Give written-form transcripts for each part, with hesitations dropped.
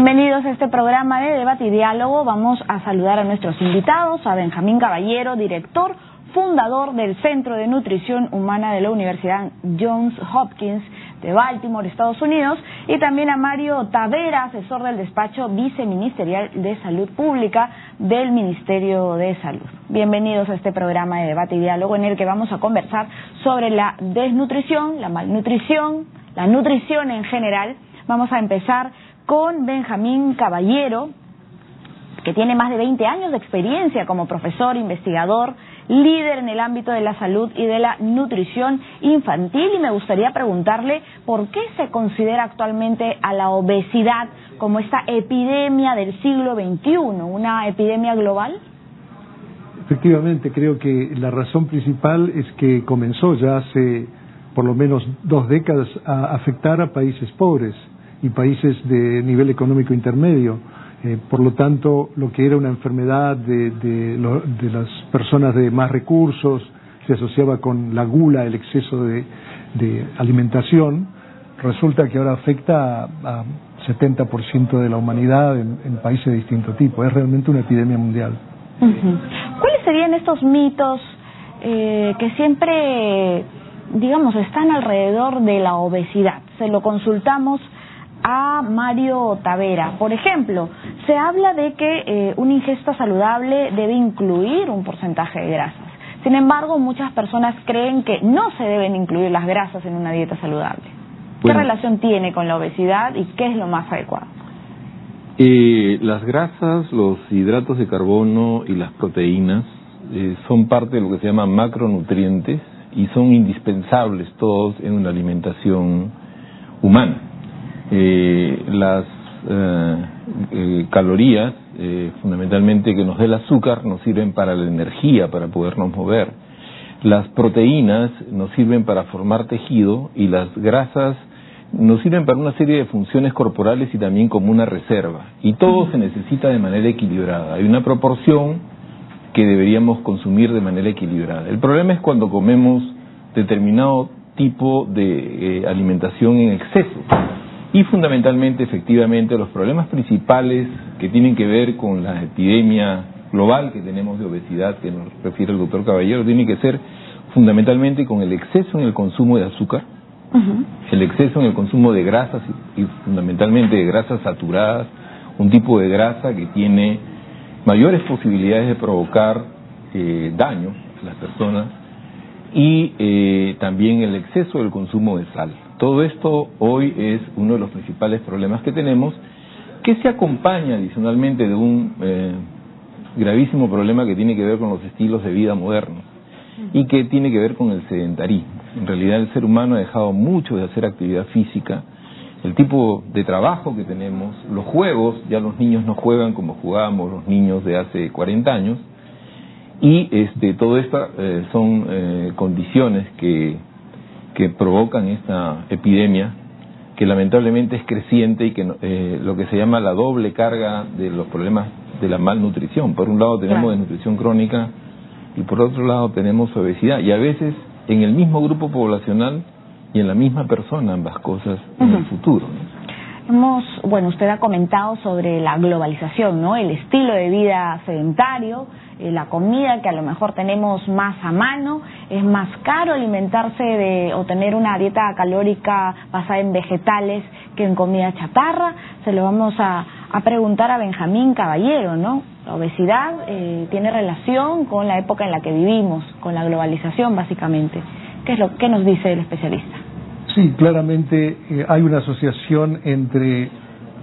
Bienvenidos a este programa de debate y diálogo. Vamos a saludar a nuestros invitados, a Benjamín Caballero, director, fundador del Centro de Nutrición Humana de la Universidad Johns Hopkins de Baltimore, Estados Unidos, y también a Mario Tavera, asesor del despacho viceministerial de Salud Pública del Ministerio de Salud. Bienvenidos a este programa de debate y diálogo en el que vamos a conversar sobre la desnutrición, la malnutrición, la nutrición en general. Vamos a empezar con Benjamín Caballero, que tiene más de 20 años de experiencia como profesor, investigador, líder en el ámbito de la salud y de la nutrición infantil, y me gustaría preguntarle por qué se considera actualmente a la obesidad como esta epidemia del siglo XXI, una epidemia global. Efectivamente, creo que la razón principal es que comenzó ya hace por lo menos 2 décadas a afectar a países pobres y países de nivel económico intermedio. Por lo tanto, lo que era una enfermedad de las personas de más recursos se asociaba con la gula, el exceso de alimentación. Resulta que ahora afecta a 70% de la humanidad en países de distinto tipo. Es realmente una epidemia mundial. ¿Cuáles serían estos mitos que siempre, digamos, están alrededor de la obesidad? Se lo consultamos a Mario Tavera. Por ejemplo, se habla de que una ingesta saludable debe incluir un porcentaje de grasas. Sin embargo, muchas personas creen que no se deben incluir las grasas en una dieta saludable. ¿Qué relación tiene con la obesidad y qué es lo más adecuado? Las grasas, los hidratos de carbono y las proteínas son parte de lo que se llama macronutrientes y son indispensables todos en una alimentación humana. Las calorías, fundamentalmente que nos dé el azúcar, nos sirven para la energía, para podernos mover. Las proteínas nos sirven para formar tejido y las grasas nos sirven para una serie de funciones corporales y también como una reserva. Y todo se necesita de manera equilibrada. Hay una proporción que deberíamos consumir de manera equilibrada. El problema es cuando comemos determinado tipo de alimentación en exceso. Y fundamentalmente, efectivamente, los problemas principales que tienen que ver con la epidemia global que tenemos de obesidad, que nos refiere el doctor Caballero, tienen que ser fundamentalmente con el exceso en el consumo de azúcar, el exceso en el consumo de grasas y fundamentalmente de grasas saturadas, un tipo de grasa que tiene mayores posibilidades de provocar daño a las personas, y también el exceso del consumo de sal. Todo esto hoy es uno de los principales problemas que tenemos, que se acompaña adicionalmente de un gravísimo problema que tiene que ver con los estilos de vida modernos y que tiene que ver con el sedentarismo. En realidad el ser humano ha dejado mucho de hacer actividad física, el tipo de trabajo que tenemos, los juegos, ya los niños no juegan como jugábamos los niños de hace 40 años, y todo esto son condiciones que provocan esta epidemia, que lamentablemente es creciente y que lo que se llama la doble carga de los problemas de la malnutrición. Por un lado tenemos desnutrición crónica y por otro lado tenemos obesidad, y a veces en el mismo grupo poblacional y en la misma persona, ambas cosas en el futuro, ¿no? Usted ha comentado sobre la globalización, ¿no? El estilo de vida sedentario, la comida que a lo mejor tenemos más a mano, es más caro alimentarse o tener una dieta calórica basada en vegetales que en comida chatarra. Se lo vamos a preguntar a Benjamín Caballero, ¿no? La obesidad tiene relación con la época en la que vivimos, con la globalización básicamente. ¿Qué nos dice el especialista? Sí, claramente hay una asociación entre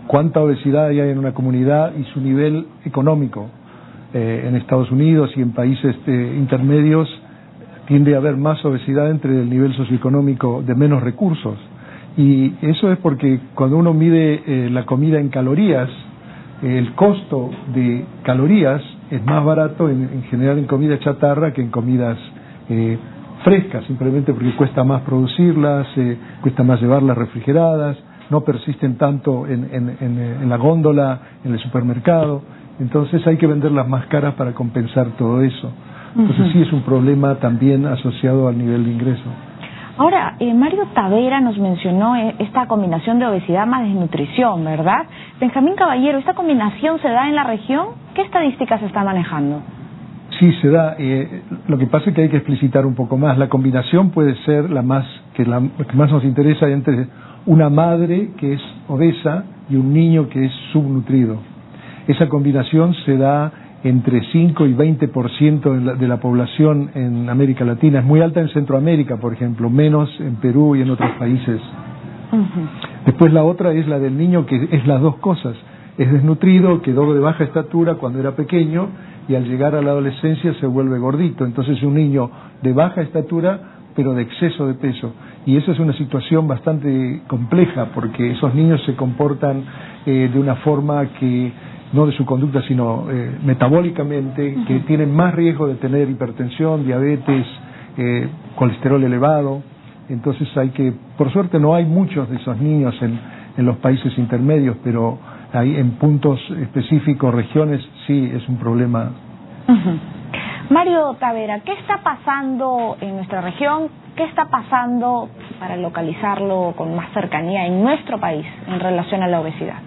cuánta obesidad hay en una comunidad y su nivel económico. En Estados Unidos y en países intermedios tiende a haber más obesidad entre el nivel socioeconómico de menos recursos. Y eso es porque cuando uno mide la comida en calorías, el costo de calorías es más barato en general en comida chatarra que en comidas frescas, simplemente porque cuesta más producirlas, cuesta más llevarlas refrigeradas, no persisten tanto en la góndola, en el supermercado. Entonces hay que venderlas más caras para compensar todo eso. Entonces sí es un problema también asociado al nivel de ingreso. Ahora, Mario Tavera nos mencionó esta combinación de obesidad más desnutrición, ¿verdad? Benjamín Caballero, ¿esta combinación se da en la región? ¿Qué estadísticas se está manejando? Sí, se da. Lo que pasa es que hay que explicitar un poco más. La combinación puede ser la que más nos interesa entre una madre que es obesa y un niño que es subnutrido. Esa combinación se da entre 5 y 20% de la población en América Latina. Es muy alta en Centroamérica, por ejemplo, menos en Perú y en otros países. Después la otra es la del niño, que es las dos cosas. Es desnutrido, quedó de baja estatura cuando era pequeño y al llegar a la adolescencia se vuelve gordito. Entonces es un niño de baja estatura pero de exceso de peso. Y esa es una situación bastante compleja porque esos niños se comportan de una forma que, no de su conducta, sino metabólicamente, que tienen más riesgo de tener hipertensión, diabetes, colesterol elevado. Entonces por suerte no hay muchos de esos niños en los países intermedios, pero ahí en puntos específicos, regiones, sí es un problema. Mario Tavera, ¿qué está pasando en nuestra región? ¿Qué está pasando, para localizarlo con más cercanía, en nuestro país en relación a la obesidad?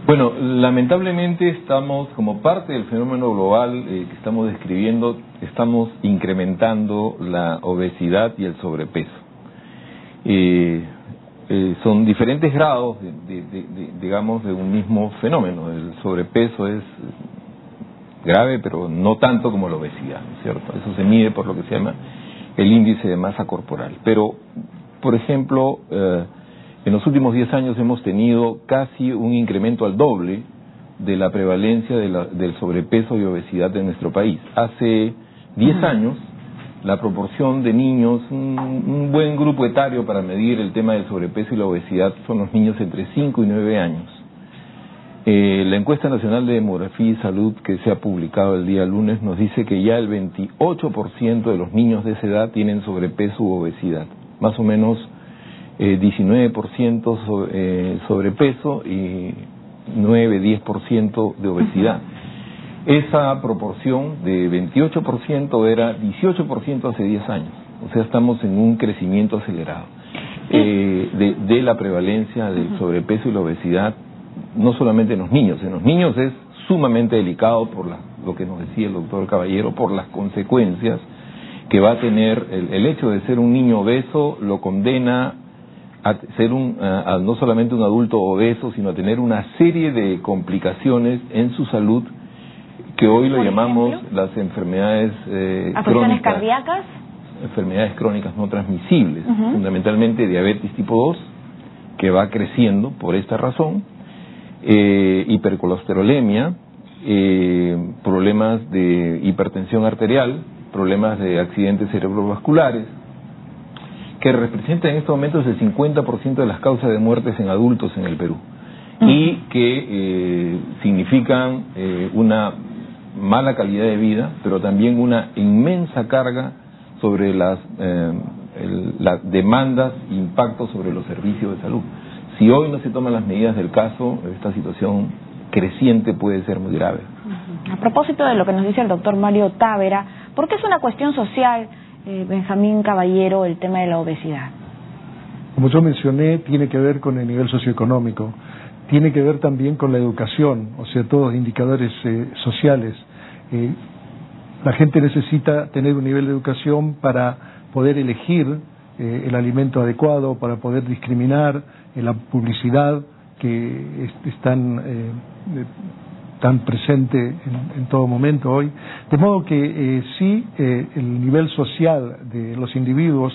Bueno, lamentablemente estamos, como parte del fenómeno global que estamos describiendo, estamos incrementando la obesidad y el sobrepeso. Son diferentes grados, digamos, de un mismo fenómeno. El sobrepeso es grave, pero no tanto como la obesidad, ¿no es cierto? Eso se mide por lo que se llama el índice de masa corporal. Pero, por ejemplo, en los últimos 10 años hemos tenido casi un incremento al doble de la prevalencia del sobrepeso y obesidad en nuestro país. Hace 10 años, la proporción de niños, un buen grupo etario para medir el tema del sobrepeso y la obesidad son los niños entre 5 y 9 años. La encuesta nacional de demografía y salud que se ha publicado el día lunes nos dice que ya el 28% de los niños de esa edad tienen sobrepeso u obesidad, más o menos 19% sobrepeso y 9-10% de obesidad. Esa proporción de 28% era 18% hace 10 años, o sea, estamos en un crecimiento acelerado de la prevalencia del sobrepeso y la obesidad. No solamente en los niños es sumamente delicado por lo que nos decía el doctor Caballero, por las consecuencias que va a tener el hecho de ser un niño obeso, lo condena a ser no solamente un adulto obeso, sino a tener una serie de complicaciones en su salud que hoy lo llamamos las enfermedades ¿afecciones cardíacas? Enfermedades crónicas no transmisibles, fundamentalmente diabetes tipo 2, que va creciendo por esta razón, hipercolesterolemia, problemas de hipertensión arterial, problemas de accidentes cerebrovasculares, que representan en estos momentos el 50% de las causas de muertes en adultos en el Perú, y que significan una mala calidad de vida, pero también una inmensa carga sobre las demandas e impactos sobre los servicios de salud. Si hoy no se toman las medidas del caso, esta situación creciente puede ser muy grave. A propósito de lo que nos dice el doctor Mario Tavera, ¿por qué es una cuestión social, Benjamín Caballero, el tema de la obesidad? Como yo mencioné, tiene que ver con el nivel socioeconómico, tiene que ver también con la educación, o sea, todos indicadores sociales. La gente necesita tener un nivel de educación para poder elegir el alimento adecuado, para poder discriminar la publicidad que es tan presente en todo momento hoy. De modo que sí, el nivel social de los individuos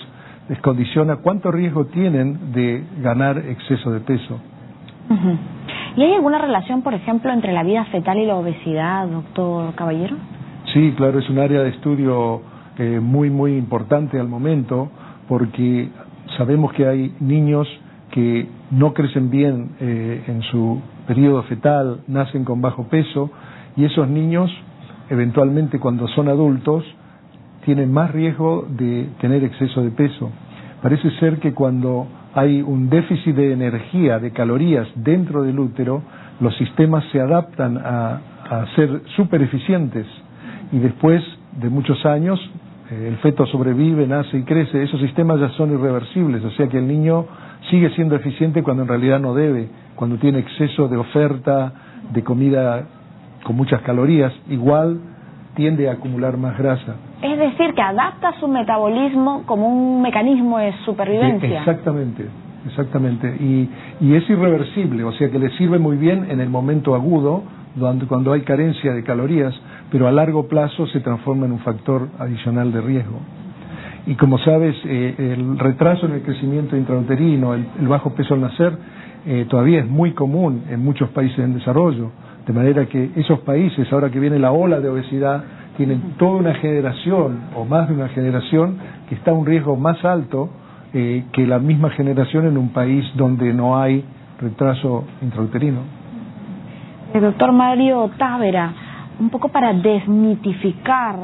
les condiciona cuánto riesgo tienen de ganar exceso de peso. ¿Y hay alguna relación, por ejemplo, entre la vida fetal y la obesidad, doctor Caballero? Sí, claro, es un área de estudio muy importante al momento, porque sabemos que hay niños que no crecen bien en su periodo fetal, nacen con bajo peso, y esos niños eventualmente cuando son adultos tienen más riesgo de tener exceso de peso. Parece ser que cuando hay un déficit de energía, de calorías dentro del útero, los sistemas se adaptan a ser súper eficientes, y después de muchos años el feto sobrevive, nace y crece. Esos sistemas ya son irreversibles, o sea que el niño sigue siendo eficiente cuando en realidad no debe, cuando tiene exceso de oferta de comida con muchas calorías, igual tiende a acumular más grasa. Es decir, que adapta su metabolismo como un mecanismo de supervivencia. Exactamente, exactamente. Y es irreversible, o sea que le sirve muy bien en el momento agudo, cuando hay carencia de calorías, pero a largo plazo se transforma en un factor adicional de riesgo. Y como sabes, el retraso en el crecimiento intrauterino, el bajo peso al nacer, todavía es muy común en muchos países en desarrollo, de manera que esos países, ahora que viene la ola de obesidad, tienen toda una generación, o más de una generación, que está a un riesgo más alto que la misma generación en un país donde no hay retraso intrauterino. El doctor Mario Távera, un poco para desmitificar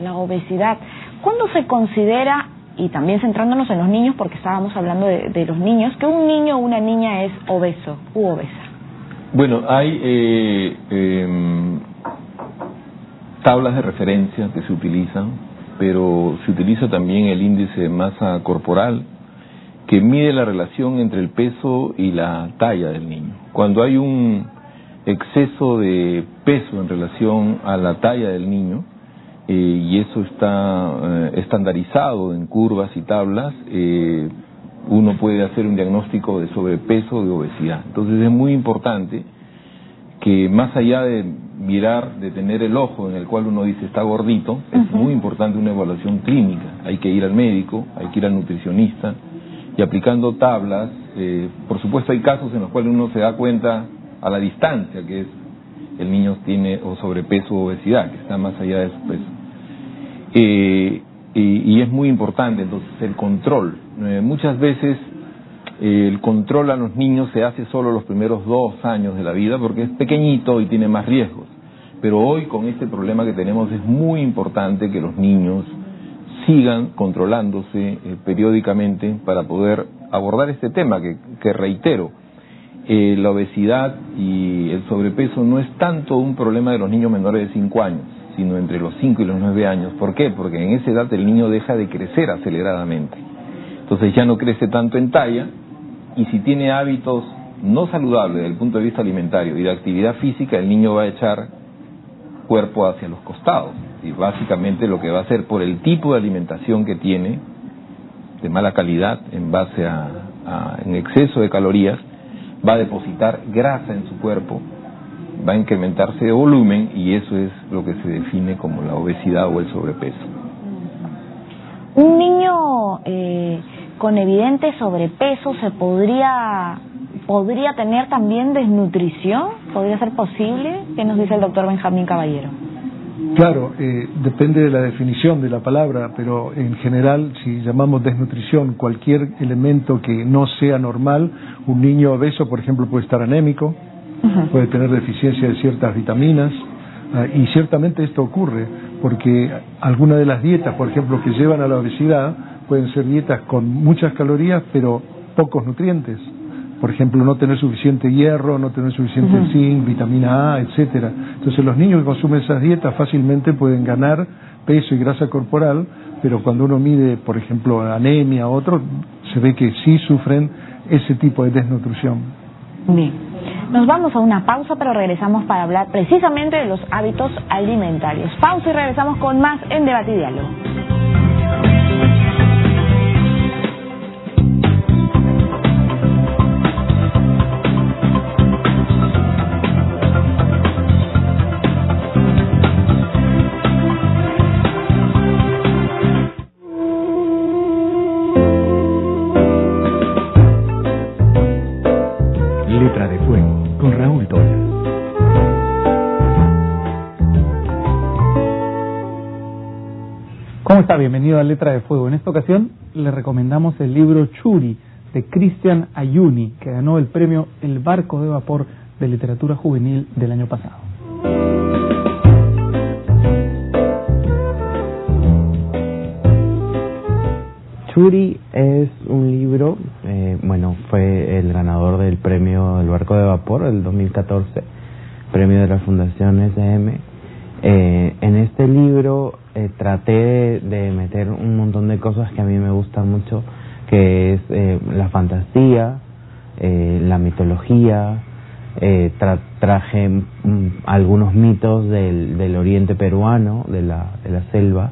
la obesidad, ¿cuándo se considera, y también centrándonos en los niños, porque estábamos hablando de los niños, que un niño o una niña es obeso u obesa? Bueno, hay tablas de referencia que se utilizan, pero se utiliza también el índice de masa corporal, que mide la relación entre el peso y la talla del niño. Cuando hay un exceso de peso en relación a la talla del niño, y eso está estandarizado en curvas y tablas, uno puede hacer un diagnóstico de sobrepeso o de obesidad. Entonces es muy importante que, más allá de mirar, de tener el ojo en el cual uno dice está gordito, es muy importante una evaluación clínica. Hay que ir al médico, hay que ir al nutricionista, y aplicando tablas, por supuesto hay casos en los cuales uno se da cuenta a la distancia que es el niño tiene o sobrepeso o obesidad, que está más allá de su peso. Y es muy importante entonces el control. Muchas veces el control a los niños se hace solo los primeros 2 años de la vida porque es pequeñito y tiene más riesgos. Pero hoy, con este problema que tenemos, es muy importante que los niños sigan controlándose periódicamente para poder abordar este tema que reitero, la obesidad y el sobrepeso no es tanto un problema de los niños menores de 5 años, sino entre los 5 y los 9 años. ¿Por qué? Porque en esa edad el niño deja de crecer aceleradamente. Entonces ya no crece tanto en talla, y si tiene hábitos no saludables desde el punto de vista alimentario y de actividad física, el niño va a echar cuerpo hacia los costados. Y básicamente lo que va a hacer, por el tipo de alimentación que tiene, de mala calidad, en base en exceso de calorías, va a depositar grasa en su cuerpo, va a incrementarse de volumen, y eso es lo que se define como la obesidad o el sobrepeso. Un niño con evidente sobrepeso se podría tener también desnutrición. ¿Podría ser posible? ¿Qué nos dice el doctor Benjamín Caballero? Claro, depende de la definición de la palabra, pero en general, si llamamos desnutrición cualquier elemento que no sea normal, un niño obeso, por ejemplo, puede estar anémico, puede tener deficiencia de ciertas vitaminas, y ciertamente esto ocurre, porque algunas de las dietas, por ejemplo, que llevan a la obesidad, pueden ser dietas con muchas calorías, pero pocos nutrientes. Por ejemplo, no tener suficiente hierro, no tener suficiente zinc, vitamina A, etcétera. Entonces los niños que consumen esas dietas fácilmente pueden ganar peso y grasa corporal, pero cuando uno mide, por ejemplo, anemia o otro, se ve que sí sufren ese tipo de desnutrición. Bien, nos vamos a una pausa, pero regresamos para hablar precisamente de los hábitos alimentarios. Pausa y regresamos con más en Debate y Diálogo. Letra de Fuego, con Raúl Tola. ¿Cómo está? Bienvenido a Letra de Fuego. En esta ocasión le recomendamos el libro Churi, de Cristian Ayuni, que ganó el premio El Barco de Vapor de Literatura Juvenil del año pasado. Churi es un libro, fue el ganador del premio El Barco de Vapor del 2014, premio de la Fundación SM. En este libro traté de meter un montón de cosas que a mí me gustan mucho que es la fantasía, la mitología. Traje algunos mitos del oriente peruano, de la selva,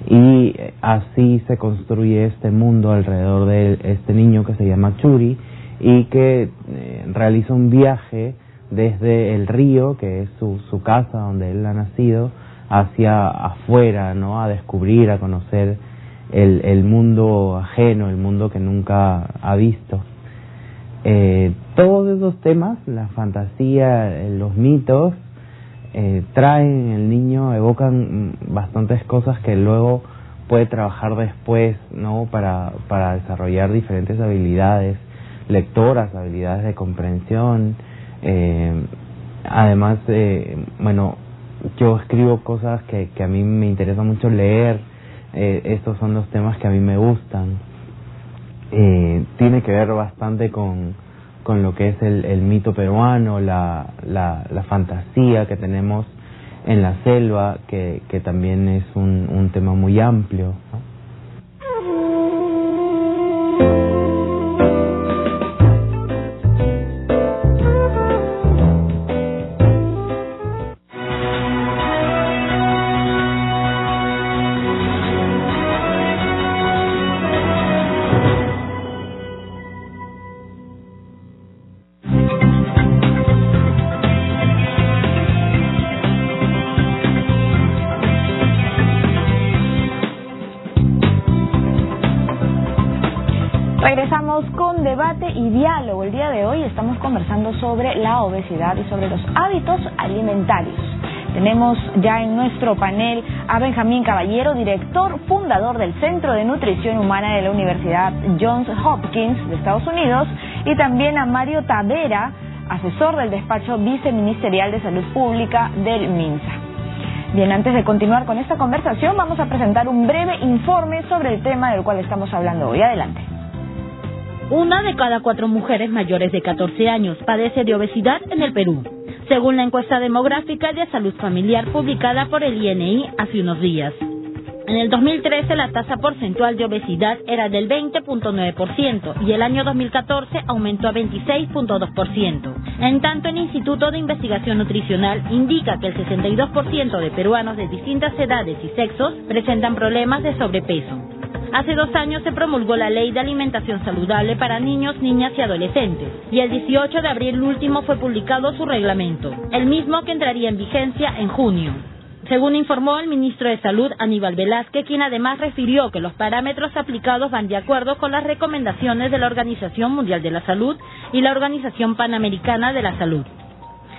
y así se construye este mundo alrededor de este niño que se llama Churi y que realiza un viaje desde el río, que es su casa donde él ha nacido, hacia afuera, ¿no? A descubrir, a conocer el mundo ajeno, el mundo que nunca ha visto. Todos esos temas, la fantasía, los mitos, traen el niño, evocan bastantes cosas que luego puede trabajar después, ¿no? Para desarrollar diferentes habilidades lectoras, habilidades de comprensión. Además, bueno, yo escribo cosas que a mí me interesa mucho leer. Estos son los temas que a mí me gustan. Tiene que ver bastante con lo que es el mito peruano, la fantasía que tenemos en la selva, que también es un tema muy amplio, ¿no? Regresamos con debate y diálogo. El día de hoy estamos conversando sobre la obesidad y sobre los hábitos alimentarios. Tenemos ya en nuestro panel a Benjamín Caballero, director, fundador del Centro de Nutrición Humana de la Universidad Johns Hopkins de Estados Unidos, y también a Mario Tavera, asesor del despacho viceministerial de Salud Pública del MINSA. Bien, antes de continuar con esta conversación, vamos a presentar un breve informe sobre el tema del cual estamos hablando hoy. Adelante. 1 de cada 4 mujeres mayores de 14 años padece de obesidad en el Perú, según la encuesta demográfica de salud familiar publicada por el INI hace unos días. En el 2013 la tasa porcentual de obesidad era del 20.9% y el año 2014 aumentó a 26.2%. En tanto, el Instituto de Investigación Nutricional indica que el 62% de peruanos de distintas edades y sexos presentan problemas de sobrepeso. Hace 2 años se promulgó la Ley de Alimentación Saludable para Niños, Niñas y Adolescentes, y el 18 de abril último fue publicado su reglamento, el mismo que entraría en vigencia en junio. Según informó el ministro de Salud, Aníbal Velázquez, quien además refirió que los parámetros aplicados van de acuerdo con las recomendaciones de la Organización Mundial de la Salud y la Organización Panamericana de la Salud.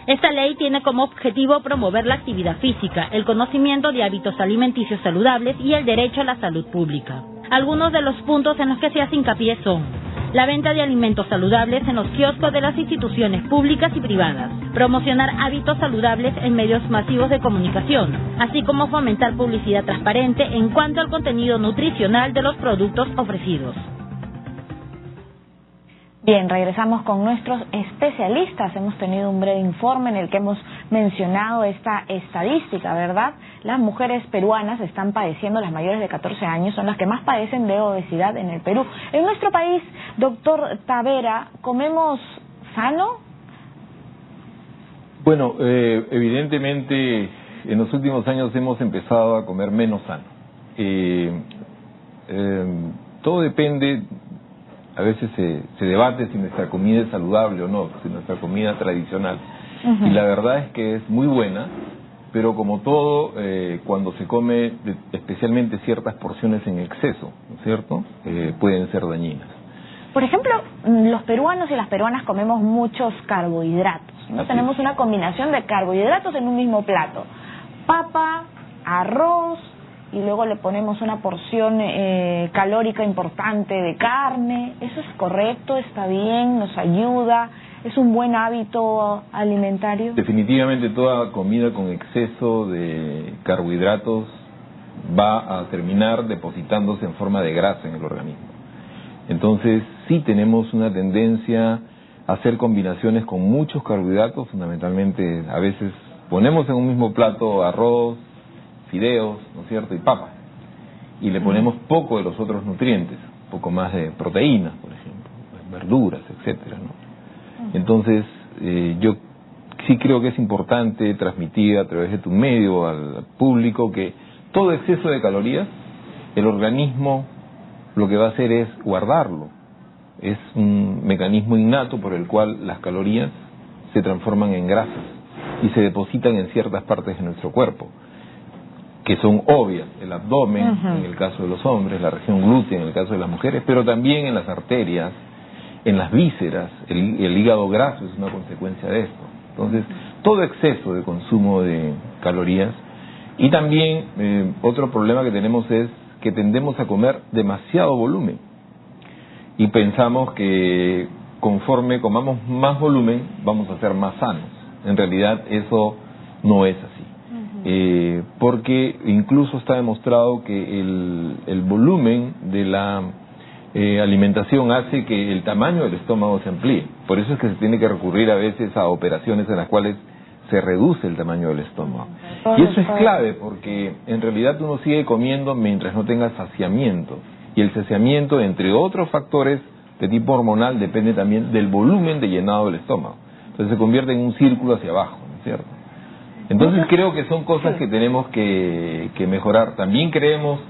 Esta ley tiene como objetivo promover la actividad física, el conocimiento de hábitos alimenticios saludables y el derecho a la salud pública. Algunos de los puntos en los que se hace hincapié son: la venta de alimentos saludables en los kioscos de las instituciones públicas y privadas, promocionar hábitos saludables en medios masivos de comunicación, así como fomentar publicidad transparente en cuanto al contenido nutricional de los productos ofrecidos. Bien, regresamos con nuestros especialistas. Hemos tenido un breve informe en el que hemos mencionado esta estadística, ¿verdad? Las mujeres peruanas están padeciendo, las mayores de 14 años, son las que más padecen de obesidad en el Perú. En nuestro país, doctor Tavera, ¿comemos sano? Bueno, evidentemente en los últimos años hemos empezado a comer menos sano. Todo depende. A veces se debate si nuestra comida es saludable o no, si nuestra comida tradicional. Y la verdad es que es muy buena, pero como todo, cuando se come especialmente ciertas porciones en exceso, ¿no es cierto?, pueden ser dañinas. Por ejemplo, los peruanos y las peruanas comemos muchos carbohidratos, ¿no? Tenemos una combinación de carbohidratos en un mismo plato: papa, arroz, y luego le ponemos una porción calórica importante de carne. ¿Eso es correcto? ¿Está bien? ¿Nos ayuda? ¿Es un buen hábito alimentario? Definitivamente toda comida con exceso de carbohidratos va a terminar depositándose en forma de grasa en el organismo. Entonces sí tenemos una tendencia a hacer combinaciones con muchos carbohidratos. Fundamentalmente a veces ponemos en un mismo plato arroz, fideos, ¿no es cierto?, y papa, y le ponemos poco de los otros nutrientes. un poco más de proteínas, por ejemplo, verduras, etcétera, ¿no? Entonces, yo sí creo que es importante transmitir a través de tu medio al público que todo exceso de calorías, el organismo lo que va a hacer es guardarlo. Es un mecanismo innato por el cual las calorías se transforman en grasas y se depositan en ciertas partes de nuestro cuerpo, que son obvias, el abdomen en el caso de los hombres, la región glútea en el caso de las mujeres, pero también en las arterias, en las vísceras, el hígado graso es una consecuencia de esto. Entonces, todo exceso de consumo de calorías, y también otro problema que tenemos es que tendemos a comer demasiado volumen y pensamos que conforme comamos más volumen vamos a ser más sanos. En realidad eso no es así, porque incluso está demostrado que el volumen de la alimentación hace que el tamaño del estómago se amplíe. Por eso es que se tiene que recurrir a veces a operaciones en las cuales se reduce el tamaño del estómago. Y eso es clave porque en realidad uno sigue comiendo mientras no tenga saciamiento. Y el saciamiento, entre otros factores de tipo hormonal, depende también del volumen de llenado del estómago. Entonces se convierte en un círculo hacia abajo, ¿no es cierto? Entonces creo que son cosas que tenemos que mejorar. También creemos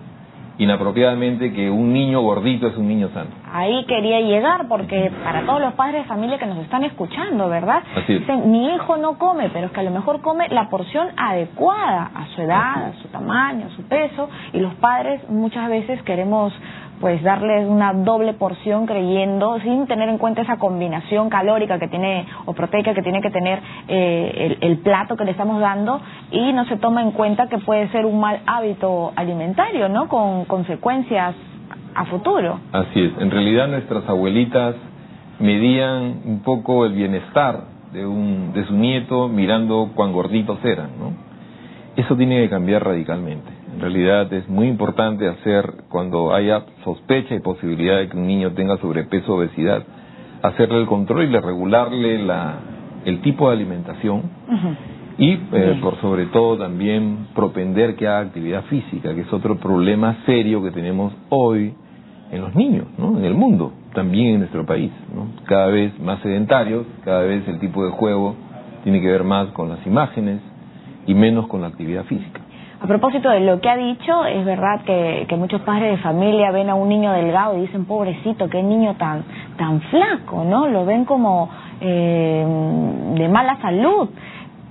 inapropiadamente que un niño gordito es un niño sano. Ahí quería llegar, porque para todos los padres de familia que nos están escuchando, ¿verdad? Así es. Dicen, mi hijo no come, pero es que a lo mejor come la porción adecuada a su edad, a su tamaño, a su peso, y los padres muchas veces queremos pues darles una doble porción creyendo, sin tener en cuenta esa combinación calórica que tiene, o proteica que tiene que tener el plato que le estamos dando, y no se toma en cuenta que puede ser un mal hábito alimentario, ¿no? Con consecuencias a futuro. Así es. En realidad nuestras abuelitas medían un poco el bienestar de su nieto mirando cuán gorditos eran, ¿no? Eso tiene que cambiar radicalmente. En realidad es muy importante cuando haya sospecha y posibilidad de que un niño tenga sobrepeso o obesidad, hacerle el control y regularle el tipo de alimentación y por sobre todo también propender que haga actividad física, que es otro problema serio que tenemos hoy en los niños, ¿no? En el mundo, también en nuestro país, ¿no? Cada vez más sedentarios, cada vez el tipo de juego tiene que ver más con las imágenes y menos con la actividad física. A propósito de lo que ha dicho, es verdad que muchos padres de familia ven a un niño delgado y dicen, pobrecito, qué niño tan flaco, ¿no? Lo ven como de mala salud.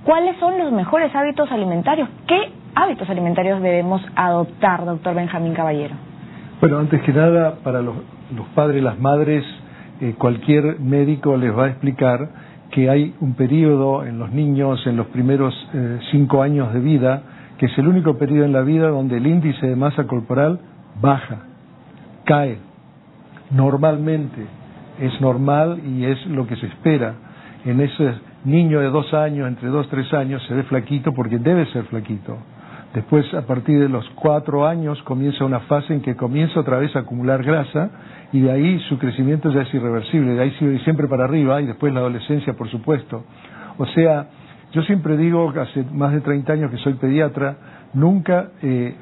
¿Cuáles son los mejores hábitos alimentarios? ¿Qué hábitos alimentarios debemos adoptar, doctor Benjamín Caballero? Bueno, antes que nada, para los padres y las madres, cualquier médico les va a explicar que hay un periodo en los niños, en los primeros 5 años de vida, que es el único periodo en la vida donde el índice de masa corporal baja, cae. Normalmente es normal y es lo que se espera. En ese niño de 2 años, entre 2 y 3 años, se ve flaquito porque debe ser flaquito. Después, a partir de los 4 años, comienza una fase en que comienza otra vez a acumular grasa y de ahí su crecimiento ya es irreversible, de ahí sigue siempre para arriba y después la adolescencia, por supuesto. O sea, yo siempre digo, hace más de 30 años que soy pediatra, nunca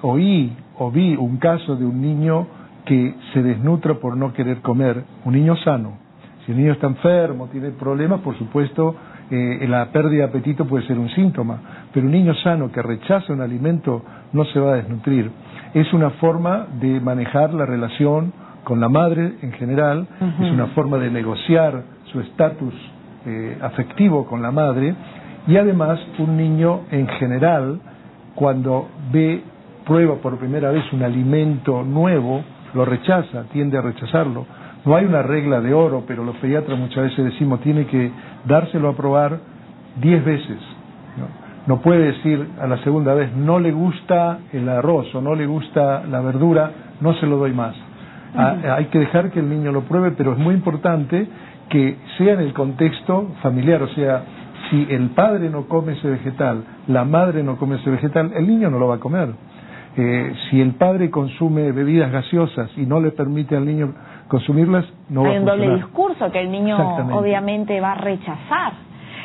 oí o vi un caso de un niño que se desnutra por no querer comer, un niño sano. Si el niño está enfermo, tiene problemas, por supuesto, la pérdida de apetito puede ser un síntoma, pero un niño sano que rechaza un alimento no se va a desnutrir. Es una forma de manejar la relación con la madre en general, es una forma de negociar su estatus afectivo con la madre, y además un niño en general, cuando prueba por primera vez un alimento nuevo, lo rechaza, tiende a rechazarlo. No hay una regla de oro, pero los pediatras muchas veces decimos tiene que dárselo a probar 10 veces. No puede decir a la segunda vez no le gusta el arroz o no le gusta la verdura, no se lo doy más. Hay que dejar que el niño lo pruebe, pero es muy importante que sea en el contexto familiar, o sea, si el padre no come ese vegetal, la madre no come ese vegetal, el niño no lo va a comer. Si el padre consume bebidas gaseosas y no le permite al niño consumirlas, no va a funcionar. Hay un doble discurso que el niño obviamente va a rechazar.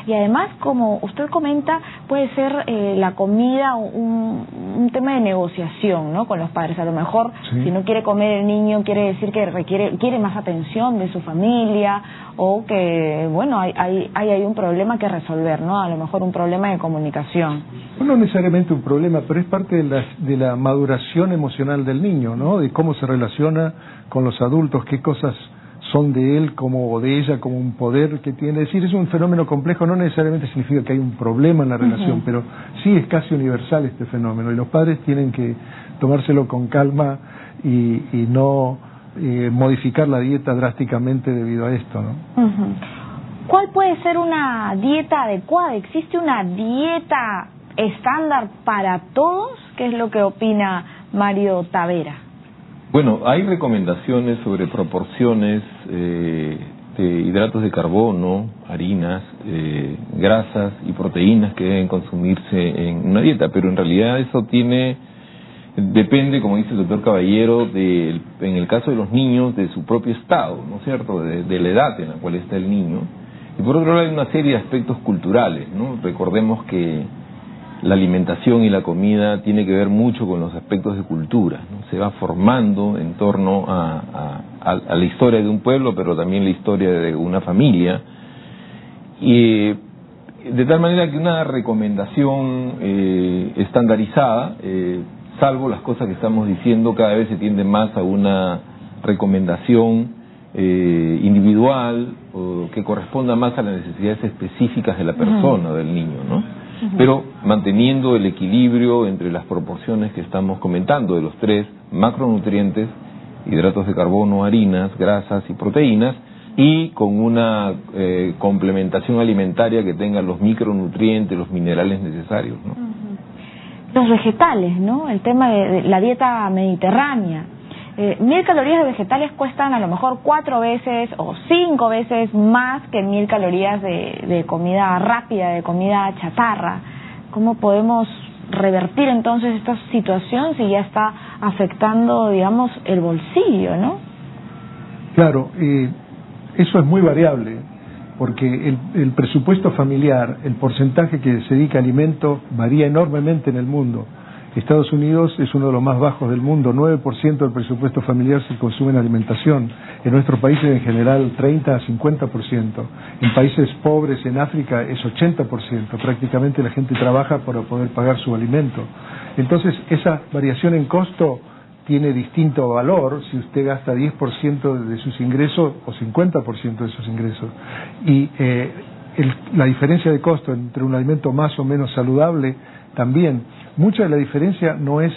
y además, como usted comenta, puede ser la comida un tema de negociación, ¿no?, con los padres. A lo mejor, sí, si no quiere comer el niño, quiere decir que quiere más atención de su familia, o que, bueno, hay un problema que resolver, ¿no?, a lo mejor un problema de comunicación. No necesariamente un problema, pero es parte de la maduración emocional del niño, ¿no?, de cómo se relaciona con los adultos, qué cosas son de él o de ella como un poder que tiene. Es decir, es un fenómeno complejo, no necesariamente significa que hay un problema en la relación, pero sí es casi universal este fenómeno, y los padres tienen que tomárselo con calma y no modificar la dieta drásticamente debido a esto, ¿no? ¿Cuál puede ser una dieta adecuada? ¿Existe una dieta estándar para todos? ¿Qué es lo que opina Mario Tavera? Bueno, hay recomendaciones sobre proporciones de hidratos de carbono, harinas, grasas y proteínas que deben consumirse en una dieta, pero en realidad eso depende, como dice el doctor Caballero, en el caso de los niños, de su propio estado, ¿no es cierto?, de la edad en la cual está el niño. Y por otro lado hay una serie de aspectos culturales, ¿no? Recordemos que la alimentación y la comida tiene que ver mucho con los aspectos de cultura, ¿no? Se va formando en torno a la historia de un pueblo, pero también la historia de una familia, y de tal manera que una recomendación estandarizada, salvo las cosas que estamos diciendo, cada vez se tiende más a una recomendación individual, o que corresponda más a las necesidades específicas de la persona, del niño, ¿no? Pero manteniendo el equilibrio entre las proporciones que estamos comentando de los 3 macronutrientes: hidratos de carbono, harinas, grasas y proteínas, y con una complementación alimentaria que tenga los micronutrientes, los minerales necesarios, ¿no? Los vegetales, ¿no? El tema de la dieta mediterránea. 1000 calorías de vegetales cuestan a lo mejor 4 veces o 5 veces más que 1000 calorías de comida rápida, de comida chatarra. ¿Cómo podemos revertir entonces esta situación si ya está afectando, digamos, el bolsillo, ¿no? Claro, eso es muy variable, porque el presupuesto familiar, el porcentaje que se dedica a alimentos varía enormemente en el mundo. Estados Unidos es uno de los más bajos del mundo, 9% del presupuesto familiar se consume en alimentación. En nuestros países en general 30 a 50%. En países pobres, en África, es 80%. Prácticamente la gente trabaja para poder pagar su alimento. Entonces, esa variación en costo tiene distinto valor si usted gasta 10% de sus ingresos o 50% de sus ingresos. Y la diferencia de costo entre un alimento más o menos saludable también. Mucha de la diferencia no es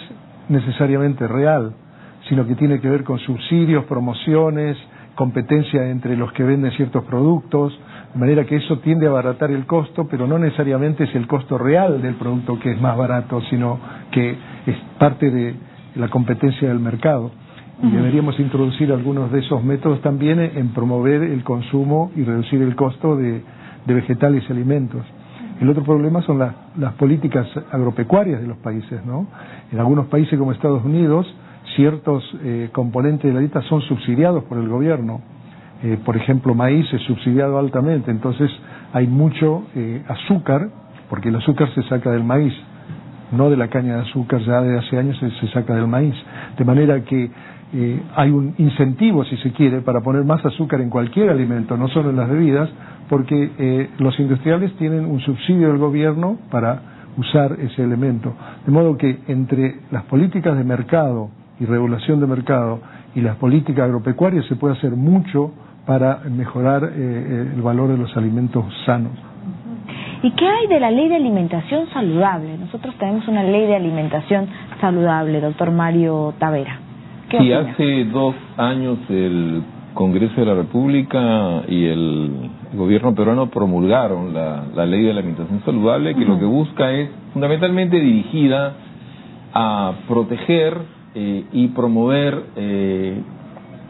necesariamente real, sino que tiene que ver con subsidios, promociones, competencia entre los que venden ciertos productos, de manera que eso tiende a abaratar el costo, pero no necesariamente es el costo real del producto que es más barato, sino que es parte de la competencia del mercado. Y deberíamos introducir algunos de esos métodos también en promover el consumo y reducir el costo de vegetales y alimentos. El otro problema son las políticas agropecuarias de los países, ¿no? En algunos países como Estados Unidos, ciertos componentes de la dieta son subsidiados por el gobierno. Por ejemplo, maíz es subsidiado altamente, entonces hay mucho azúcar, porque el azúcar se saca del maíz, no de la caña de azúcar, ya de hace años se saca del maíz. De manera que hay un incentivo, si se quiere, para poner más azúcar en cualquier alimento, no solo en las bebidas, porque los industriales tienen un subsidio del gobierno para usar ese elemento. De modo que entre las políticas de mercado y regulación de mercado y las políticas agropecuarias se puede hacer mucho para mejorar el valor de los alimentos sanos. ¿Y qué hay de la ley de alimentación saludable? Nosotros tenemos una ley de alimentación saludable, doctor Mario Tavera. ¿Qué opina? Hace 2 años el Congreso de la República y el gobierno peruano promulgaron la ley de la alimentación saludable, que lo que busca es fundamentalmente dirigida a proteger y promover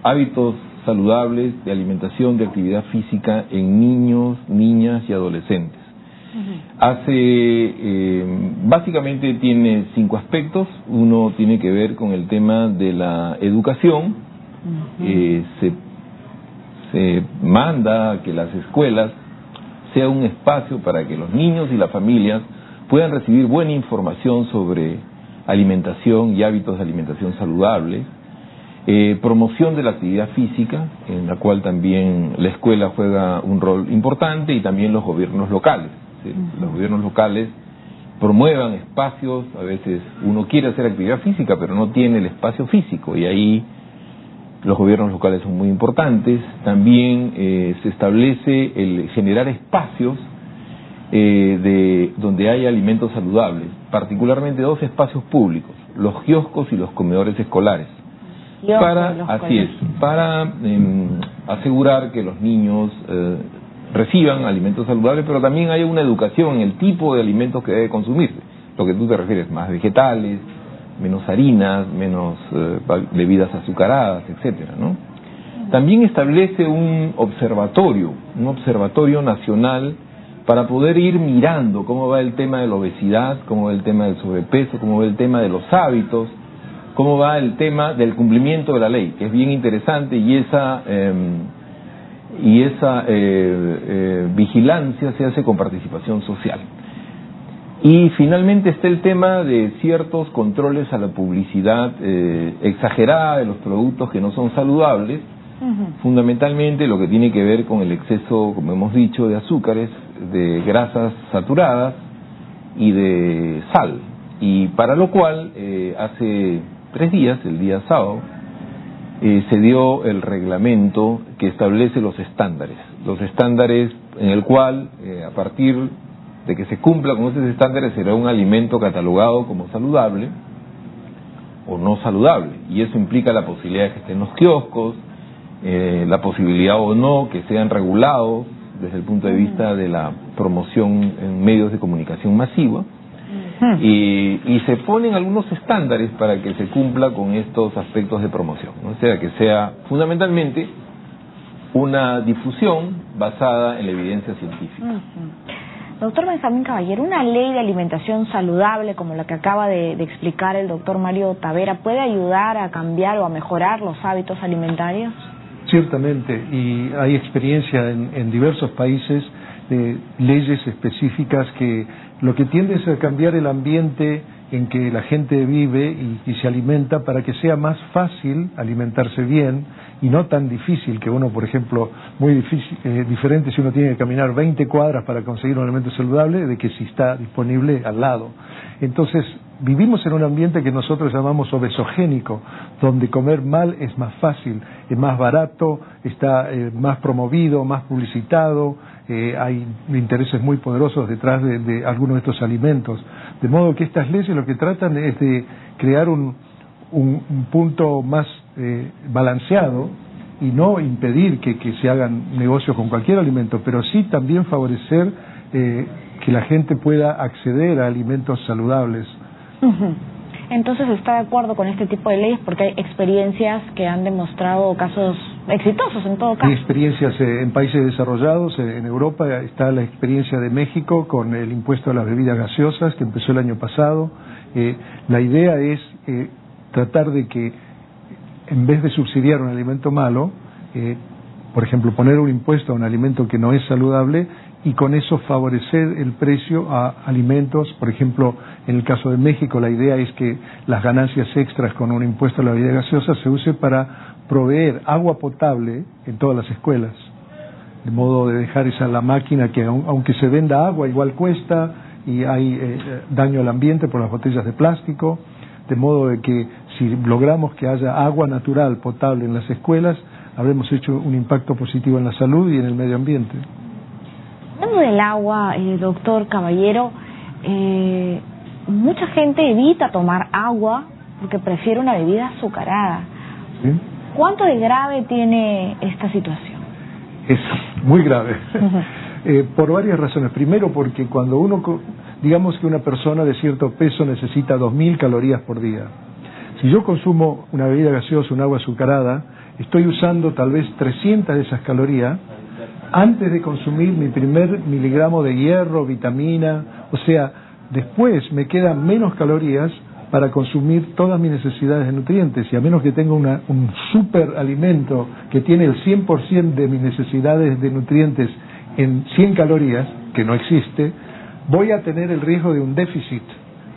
hábitos saludables de alimentación, de actividad física en niños, niñas y adolescentes. Básicamente tiene 5 aspectos. Uno tiene que ver con el tema de la educación. Se manda que las escuelas sea un espacio para que los niños y las familias puedan recibir buena información sobre alimentación y hábitos de alimentación saludables, promoción de la actividad física, en la cual también la escuela juega un rol importante, y también los gobiernos locales. ¿Sí? Los gobiernos locales promuevan espacios. A veces uno quiere hacer actividad física pero no tiene el espacio físico, y ahí los gobiernos locales son muy importantes. También se establece el generar espacios donde haya alimentos saludables, particularmente 2 espacios públicos, los kioscos y los comedores escolares, para asegurar que los niños reciban alimentos saludables, pero también haya una educación en el tipo de alimentos que debe consumirse. Lo que tú te refieres, más vegetales, menos harinas, menos bebidas azucaradas, etcétera, ¿no? También establece un observatorio nacional para poder ir mirando cómo va el tema de la obesidad, cómo va el tema del sobrepeso, cómo va el tema de los hábitos, cómo va el tema del cumplimiento de la ley, que es bien interesante, y esa vigilancia se hace con participación social. Y finalmente está el tema de ciertos controles a la publicidad exagerada de los productos que no son saludables, fundamentalmente lo que tiene que ver con el exceso, como hemos dicho, de azúcares, de grasas saturadas y de sal. Y para lo cual, hace 3 días, el día sábado, se dio el reglamento que establece los estándares en el cual, a partir de que se cumpla con esos estándares, será un alimento catalogado como saludable o no saludable, y eso implica la posibilidad de que estén en los kioscos, la posibilidad o no que sean regulados desde el punto de vista de la promoción en medios de comunicación masiva, y se ponen algunos estándares para que se cumpla con estos aspectos de promoción, ¿no? O sea, que sea fundamentalmente una difusión basada en la evidencia científica. Doctor Benjamín Caballero, ¿una ley de alimentación saludable como la que acaba de explicar el doctor Mario Tavera puede ayudar a cambiar o a mejorar los hábitos alimentarios? Ciertamente, y hay experiencia en diversos países de leyes específicas que lo que tiende es a cambiar el ambiente en que la gente vive y se alimenta, para que sea más fácil alimentarse bien y no tan difícil, que uno, por ejemplo, muy difícil, diferente si uno tiene que caminar 20 cuadras para conseguir un alimento saludable, de que si está disponible al lado. Entonces, vivimos en un ambiente que nosotros llamamos obesogénico, donde comer mal es más fácil, es más barato, está más promovido, más publicitado, hay intereses muy poderosos detrás de algunos de estos alimentos. De modo que estas leyes lo que tratan es de crear un punto más balanceado, y no impedir que se hagan negocios con cualquier alimento, pero sí también favorecer que la gente pueda acceder a alimentos saludables. Entonces, ¿está de acuerdo con este tipo de leyes? Porque hay experiencias que han demostrado casos exitosos en todo caso. Hay experiencias en países desarrollados. En Europa está la experiencia de México con el impuesto a las bebidas gaseosas, que empezó el año pasado. La idea es tratar de que, en vez de subsidiar un alimento malo, por ejemplo, poner un impuesto a un alimento que no es saludable, y con eso favorecer el precio a alimentos. Por ejemplo, en el caso de México, la idea es que las ganancias extras con un impuesto a la bebida gaseosa se use para proveer agua potable en todas las escuelas, de modo de dejar la máquina que, aunque se venda agua, igual cuesta, y hay daño al ambiente por las botellas de plástico, de modo de que si logramos que haya agua natural potable en las escuelas, habremos hecho un impacto positivo en la salud y en el medio ambiente. Hablando del agua, doctor Caballero, mucha gente evita tomar agua porque prefiere una bebida azucarada. ¿Sí? ¿Cuánto de grave tiene esta situación? Es muy grave, por varias razones. Primero, porque cuando digamos que una persona de cierto peso necesita 2000 calorías por día. Si yo consumo una bebida gaseosa, un agua azucarada, estoy usando tal vez 300 de esas calorías antes de consumir mi primer miligramo de hierro, vitamina. O sea, después me quedan menos calorías para consumir todas mis necesidades de nutrientes, y a menos que tenga un super alimento que tiene el 100% de mis necesidades de nutrientes en 100 calorías, que no existe, voy a tener el riesgo de un déficit,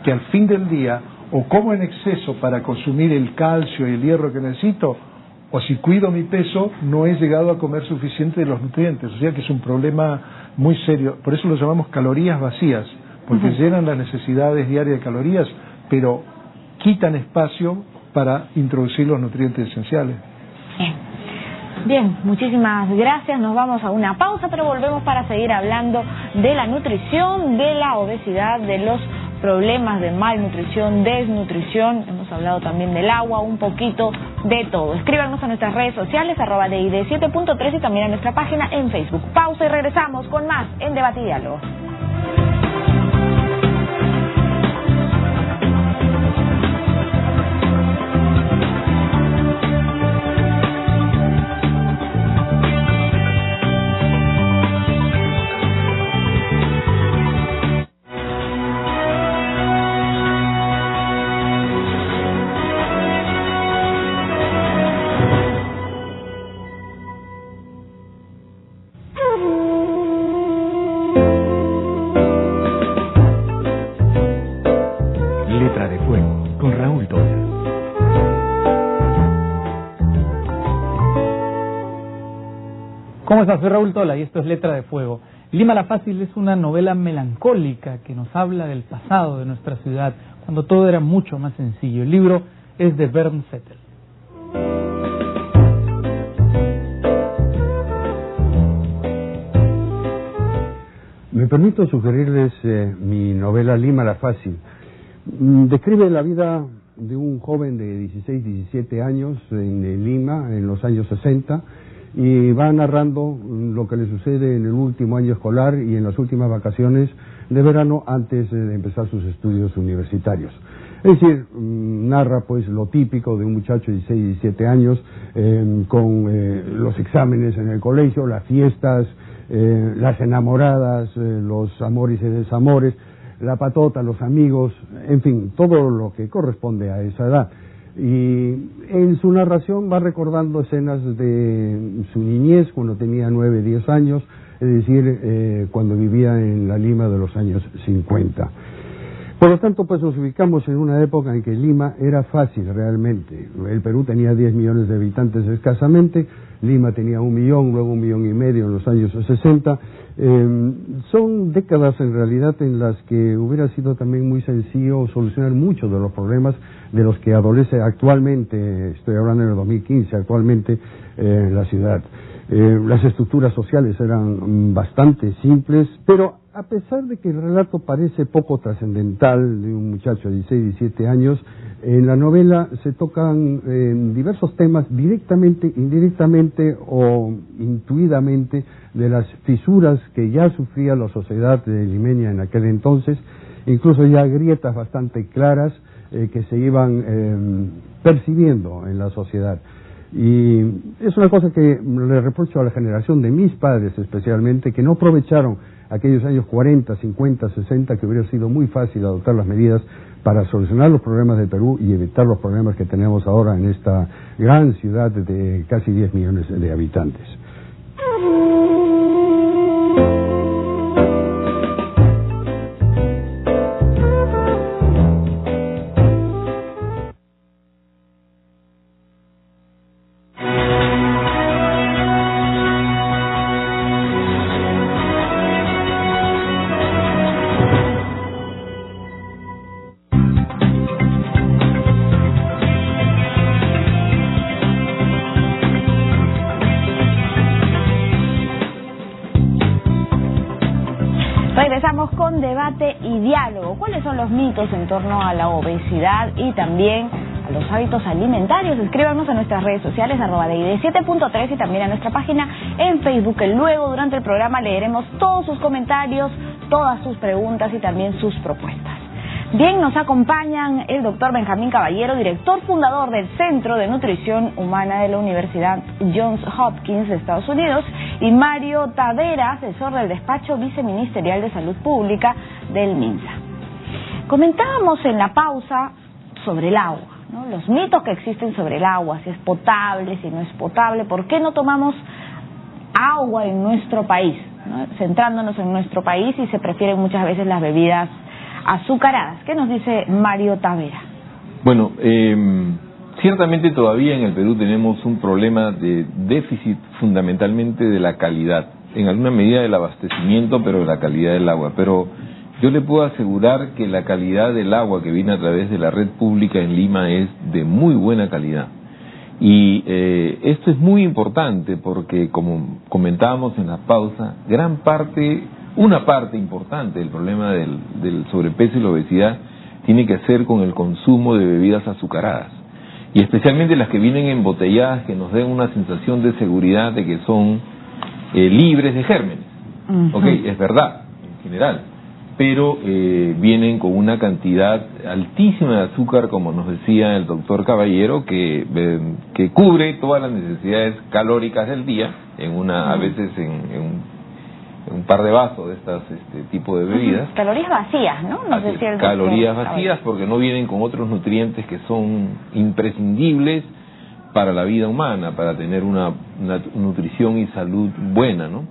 que al fin del día, o como en exceso para consumir el calcio y el hierro que necesito, o si cuido mi peso, no he llegado a comer suficiente de los nutrientes. O sea que es un problema muy serio. Por eso lo llamamos calorías vacías, porque llenan las necesidades diarias de calorías, pero quitan espacio para introducir los nutrientes esenciales. Bien, muchísimas gracias. Nos vamos a una pausa, pero volvemos para seguir hablando de la nutrición, de la obesidad, de los problemas de malnutrición, desnutrición. Hemos hablado también del agua, un poquito de todo. Escríbanos a nuestras redes sociales, @DID 7.3 y también a nuestra página en Facebook. Pausa y regresamos con más en Debate y Diálogo. ¿Cómo estás? Soy Raúl Tola y esto es Letra de Fuego. Lima la Fácil es una novela melancólica que nos habla del pasado de nuestra ciudad, cuando todo era mucho más sencillo. El libro es de Bernd Vettel. Me permito sugerirles mi novela Lima la Fácil. Describe la vida de un joven de 16, 17 años en Lima en los años 60 y va narrando lo que le sucede en el último año escolar y en las últimas vacaciones de verano antes de empezar sus estudios universitarios. Es decir, narra pues lo típico de un muchacho de 16, 17 años con los exámenes en el colegio, las fiestas, las enamoradas, los amores y desamores, la patota, los amigos, en fin, todo lo que corresponde a esa edad. Y en su narración va recordando escenas de su niñez cuando tenía 9, 10 años, es decir, cuando vivía en la Lima de los años 50. Por lo tanto, pues nos ubicamos en una época en que Lima era fácil realmente. El Perú tenía 10 millones de habitantes escasamente, Lima tenía 1 millón, luego 1,5 millones en los años 60. Son décadas en realidad en las que hubiera sido también muy sencillo solucionar muchos de los problemas de los que adolece actualmente, estoy hablando en el 2015, actualmente la ciudad. Las estructuras sociales eran bastante simples, pero a pesar de que el relato parece poco trascendental de un muchacho de 16, 17 años, en la novela se tocan diversos temas directamente, indirectamente o intuidamente de las fisuras que ya sufría la sociedad limeña en aquel entonces, incluso ya grietas bastante claras que se iban percibiendo en la sociedad. Y es una cosa que le reprocho a la generación de mis padres especialmente, que no aprovecharon aquellos años 40, 50, 60, que hubiera sido muy fácil adoptar las medidas para solucionar los problemas del Perú y evitar los problemas que tenemos ahora en esta gran ciudad de casi 10 millones de habitantes. Regresamos con Debate y Diálogo. ¿Cuáles son los mitos en torno a la obesidad y también a los hábitos alimentarios? Escríbanos a nuestras redes sociales, @DID 7.3 y también a nuestra página en Facebook. Luego, durante el programa, leeremos todos sus comentarios, todas sus preguntas y también sus propuestas. Bien, nos acompañan el doctor Benjamín Caballero, director fundador del Centro de Nutrición Humana de la Universidad Johns Hopkins de Estados Unidos, y Mario Tavera, asesor del despacho viceministerial de Salud Pública del MINSA. Comentábamos en la pausa sobre el agua, ¿no? Los mitos que existen sobre el agua, si es potable, si no es potable, ¿por qué no tomamos agua en nuestro país? ¿no? Centrándonos en nuestro país, y se prefieren muchas veces las bebidas azucaradas. ¿Qué nos dice Mario Tavera? Bueno, ciertamente todavía en el Perú tenemos un problema de déficit fundamentalmente de la calidad, en alguna medida del abastecimiento, pero de la calidad del agua. Pero yo le puedo asegurar que la calidad del agua que viene a través de la red pública en Lima es de muy buena calidad. Y esto es muy importante porque, como comentábamos en la pausa, una parte importante del problema del sobrepeso y la obesidad tiene que ver con el consumo de bebidas azucaradas, y especialmente las que vienen embotelladas, que nos den una sensación de seguridad de que son libres de gérmenes. Okay, es verdad, en general, pero vienen con una cantidad altísima de azúcar, como nos decía el doctor Caballero, que cubre todas las necesidades calóricas del día, a veces en un par de vasos de este tipo de bebidas. Calorías vacías, ¿no? Calorías vacías, porque no vienen con otros nutrientes que son imprescindibles para la vida humana, para tener una nutrición y salud buena, ¿no?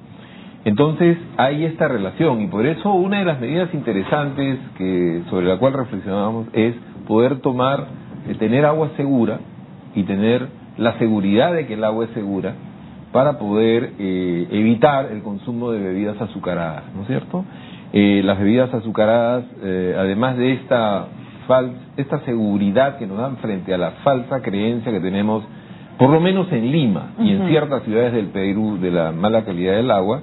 Entonces hay esta relación, y por eso una de las medidas interesantes sobre la cual reflexionamos es poder tener agua segura y tener la seguridad de que el agua es segura, para poder evitar el consumo de bebidas azucaradas, ¿no es cierto? Las bebidas azucaradas, además de esta seguridad que nos dan frente a la falsa creencia que tenemos, por lo menos en Lima y en ciertas ciudades del Perú, de la mala calidad del agua,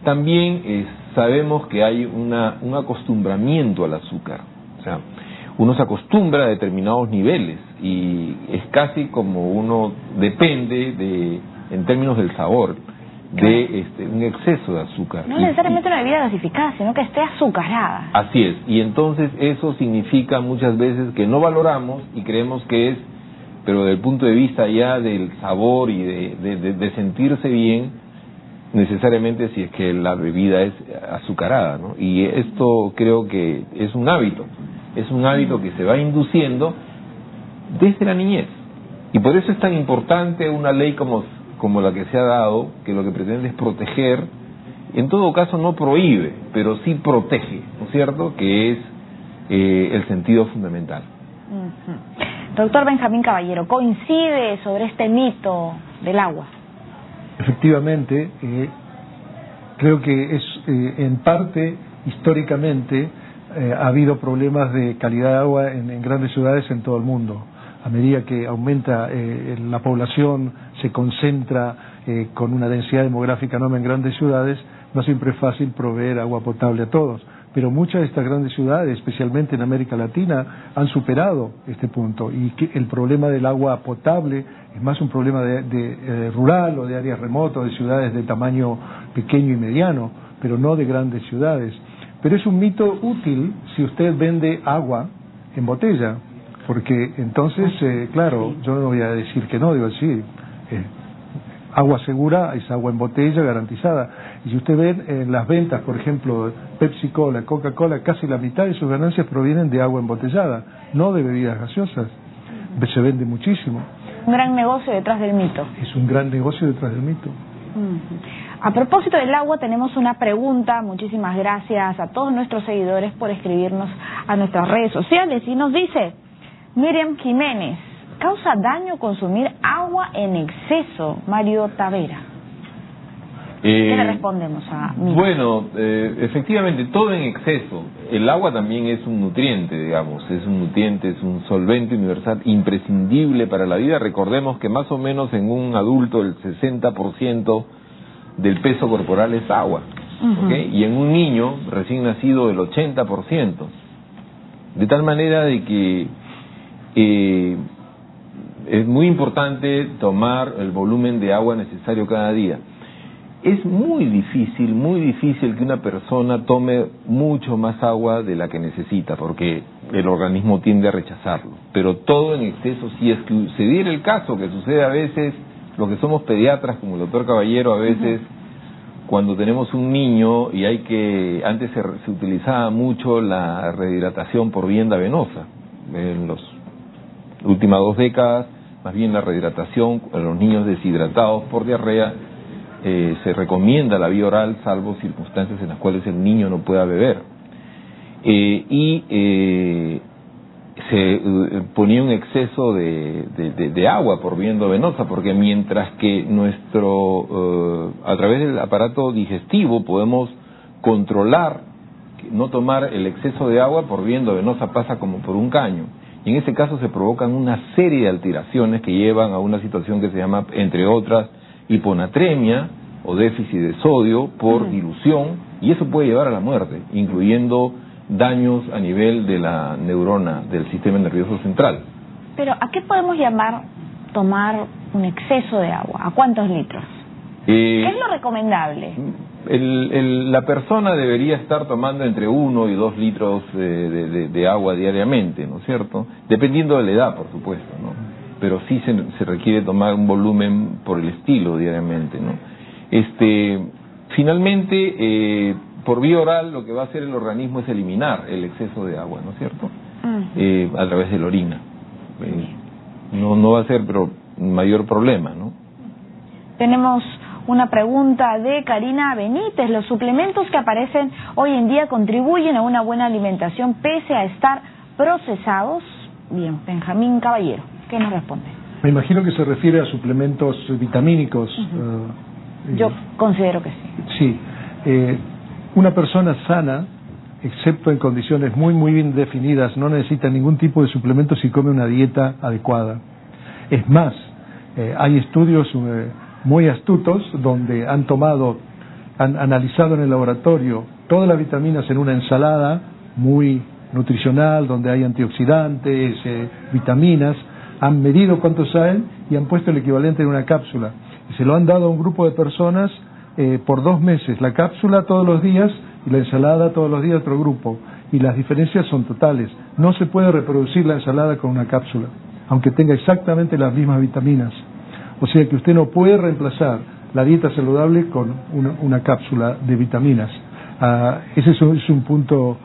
también sabemos que hay un acostumbramiento al azúcar. O sea, uno se acostumbra a determinados niveles y es casi como uno depende en términos del sabor, de un exceso de azúcar. No necesariamente una bebida gasificada, sino que esté azucarada. Así es, y entonces eso significa muchas veces que no valoramos y creemos que es, pero desde el punto de vista ya del sabor y de sentirse bien, necesariamente si es que la bebida es azucarada, ¿no? Y esto creo que es un hábito que se va induciendo desde la niñez. Y por eso es tan importante una ley como la que se ha dado, que lo que pretende es proteger, en todo caso no prohíbe, pero sí protege, ¿no es cierto?, que es el sentido fundamental. Doctor Benjamín Caballero, ¿coincide sobre este mito del agua? Efectivamente, creo que es en parte, históricamente, ha habido problemas de calidad de agua en grandes ciudades en todo el mundo. A medida que aumenta la población, se concentra con una densidad demográfica enorme en grandes ciudades, no siempre es fácil proveer agua potable a todos. Pero muchas de estas grandes ciudades, especialmente en América Latina, han superado este punto, y que el problema del agua potable es más un problema de rural o de áreas remotas, de ciudades de tamaño pequeño y mediano, pero no de grandes ciudades. Pero es un mito útil si usted vende agua en botella, porque entonces, claro, yo no voy a decir que no, digo sí, agua segura es agua en botella garantizada. Y si usted ve en las ventas, por ejemplo, Pepsi Cola, Coca-Cola, casi la mitad de sus ganancias provienen de agua embotellada, no de bebidas gaseosas. Se vende muchísimo. Un gran negocio detrás del mito. Es un gran negocio detrás del mito. A propósito del agua, tenemos una pregunta. Muchísimas gracias a todos nuestros seguidores por escribirnos a nuestras redes sociales. Y nos dice Miriam Jiménez: ¿causa daño consumir agua en exceso? Mario Tavera. ¿Qué le respondemos a Miriam? Bueno, efectivamente, todo en exceso. El agua también es un nutriente, digamos, es un solvente universal imprescindible para la vida. Recordemos que más o menos en un adulto el 60% del peso corporal es agua, ¿okay? Y en un niño recién nacido el 80%. De tal manera de que es muy importante tomar el volumen de agua necesario cada día. Es muy difícil que una persona tome mucho más agua de la que necesita, porque el organismo tiende a rechazarlo. Pero todo en exceso, si es que se diera el caso, que sucede a veces, los que somos pediatras, como el doctor Caballero, a veces, cuando tenemos un niño y antes se utilizaba mucho la rehidratación por vía venosa, en las últimas 2 décadas, más bien la rehidratación a los niños deshidratados por diarrea se recomienda la vía oral, salvo circunstancias en las cuales el niño no pueda beber. Se ponía un exceso de agua por vía endovenosa, porque mientras que a través del aparato digestivo podemos controlar no tomar el exceso de agua, por vía endovenosa pasa como por un caño, y en ese caso se provocan una serie de alteraciones que llevan a una situación que se llama, entre otras, hiponatremia o déficit de sodio por dilución, y eso puede llevar a la muerte, incluyendo daños a nivel de la neurona del sistema nervioso central. Pero ¿a qué podemos llamar tomar un exceso de agua? ¿A cuántos litros? ¿Qué es lo recomendable? La persona debería estar tomando entre 1 y 2 litros de agua diariamente, ¿no es cierto? Dependiendo de la edad, por supuesto, ¿no? Pero sí se requiere tomar un volumen por el estilo diariamente, ¿no? Finalmente, por vía oral lo que va a hacer el organismo es eliminar el exceso de agua, ¿no es cierto? A través de la orina. No va a ser mayor problema, ¿no? Tenemos una pregunta de Karina Benítez. ¿Los suplementos que aparecen hoy en día contribuyen a una buena alimentación pese a estar procesados? Bien, Benjamín Caballero, ¿qué nos responde? Me imagino que se refiere a suplementos vitamínicos. Yo considero que sí. Sí. Una persona sana, excepto en condiciones muy bien definidas, no necesita ningún tipo de suplemento si come una dieta adecuada. Es más, hay estudios muy astutos donde han analizado en el laboratorio todas las vitaminas en una ensalada muy nutricional, donde hay antioxidantes, vitaminas, han medido cuántos hay y han puesto el equivalente en una cápsula. Y se lo han dado a un grupo de personas por 2 meses, la cápsula todos los días y la ensalada todos los días a otro grupo, y las diferencias son totales. No se puede reproducir la ensalada con una cápsula, aunque tenga exactamente las mismas vitaminas. O sea que usted no puede reemplazar la dieta saludable con una cápsula de vitaminas. Ese es un punto